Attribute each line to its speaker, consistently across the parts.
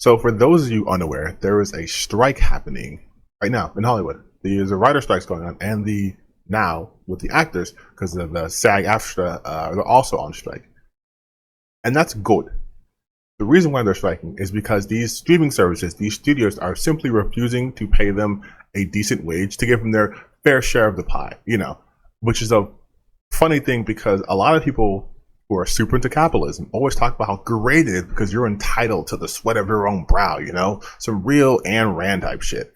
Speaker 1: So for those of you unaware, there is a strike happening right now in Hollywood. There's a writer strikes going on, and the now with the actors because of the SAG-AFTRA, they're also on strike, and that's good. The reason why they're striking is because these streaming services, these studios, are simply refusing to pay them a decent wage to give them their fair share of the pie. Which is a funny thing because a lot of people who are super into capitalism always talk about how great it is because you're entitled to the sweat of your own brow, some real Ayn Rand type shit.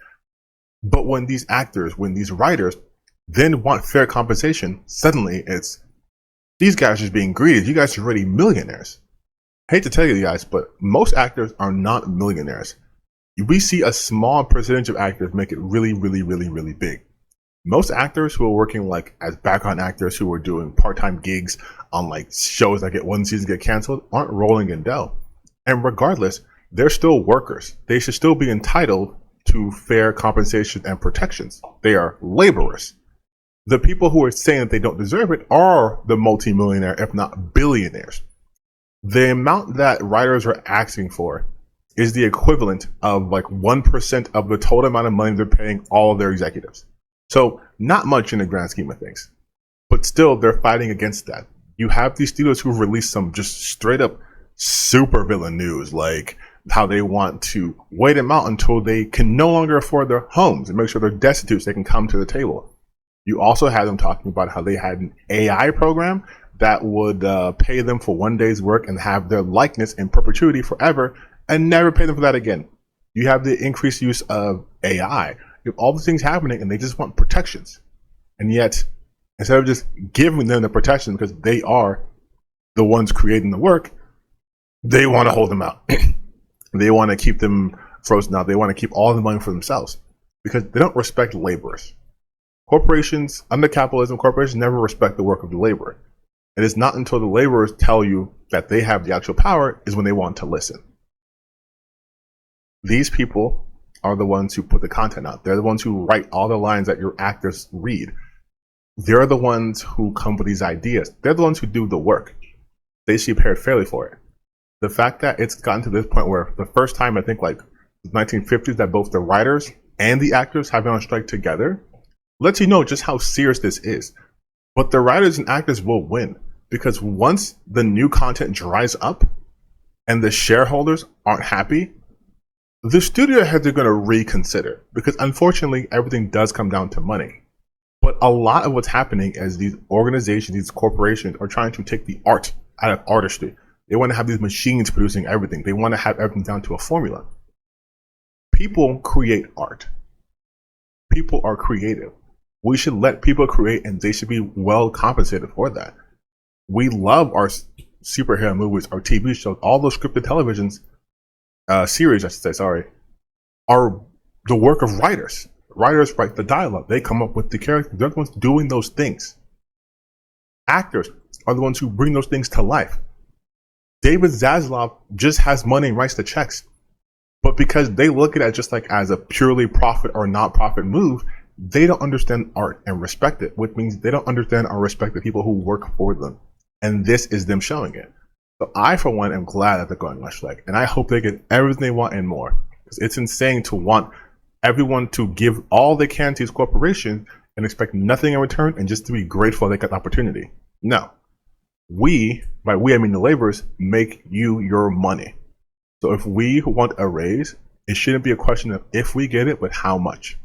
Speaker 1: But when these actors, when these writers then want fair compensation, suddenly it's these guys are just being greedy. You guys are already millionaires. I hate to tell you guys, but most actors are not millionaires. We see a small percentage of actors make it really, really, really, really big. Most actors who are working as background actors who are doing part-time gigs on shows that get one season get canceled aren't rolling in dough. And regardless, they're still workers. They should still be entitled to fair compensation and protections. They are laborers. The people who are saying that they don't deserve it are the multimillionaire, if not billionaires. The amount that writers are asking for is the equivalent of 1% of the total amount of money they're paying all of their executives. So not much in the grand scheme of things, but still they're fighting against that. You have these studios who've released some just straight up super villain news, like how they want to wait them out until they can no longer afford their homes and make sure they're destitute so they can come to the table. You also had them talking about how they had an AI program that would pay them for one day's work and have their likeness in perpetuity forever and never pay them for that again. You have the increased use of AI. You have all these things happening and they just want protections. And yet, instead of just giving them the protection because they are the ones creating the work, they want to hold them out. They want to keep them frozen out. They want to keep all the money for themselves because they don't respect laborers. Corporations, under capitalism, corporations never respect the work of the laborer. It is not until the laborers tell you that they have the actual power is when they want to listen. These people are the ones who put the content out. They're the ones who write all the lines that your actors read. They're the ones who come up with these ideas. They're the ones who do the work. They should be paid fairly for it. The fact that it's gotten to this point where the first time, I think the 1950s, that both the writers and the actors have been on strike together, lets you know just how serious this is. But the writers and actors will win because once the new content dries up and the shareholders aren't happy, the studio heads are going to reconsider because unfortunately everything does come down to money. But a lot of what's happening is these organizations, these corporations are trying to take the art out of artistry. They want to have these machines producing everything. They want to have everything down to a formula. People create art. People are creative. We should let people create and they should be well compensated for that. We love our superhero movies, our TV shows, all those scripted televisions, series, I should say, sorry, are the work of writers. Writers write the dialogue. They come up with the characters. They're the ones doing those things. Actors are the ones who bring those things to life. David Zaslav just has money and writes the checks. But because they look at it just as a purely profit or not profit move, they don't understand art and respect it, which means they don't understand or respect the people who work for them. And this is them showing it. So I, for one, am glad that they're going on strike. And I hope they get everything they want and more. Because it's insane to want everyone to give all they can to these corporations and expect nothing in return and just to be grateful they got the opportunity. No. We, by we I mean the laborers, make you your money. So if we want a raise, it shouldn't be a question of if we get it, but how much.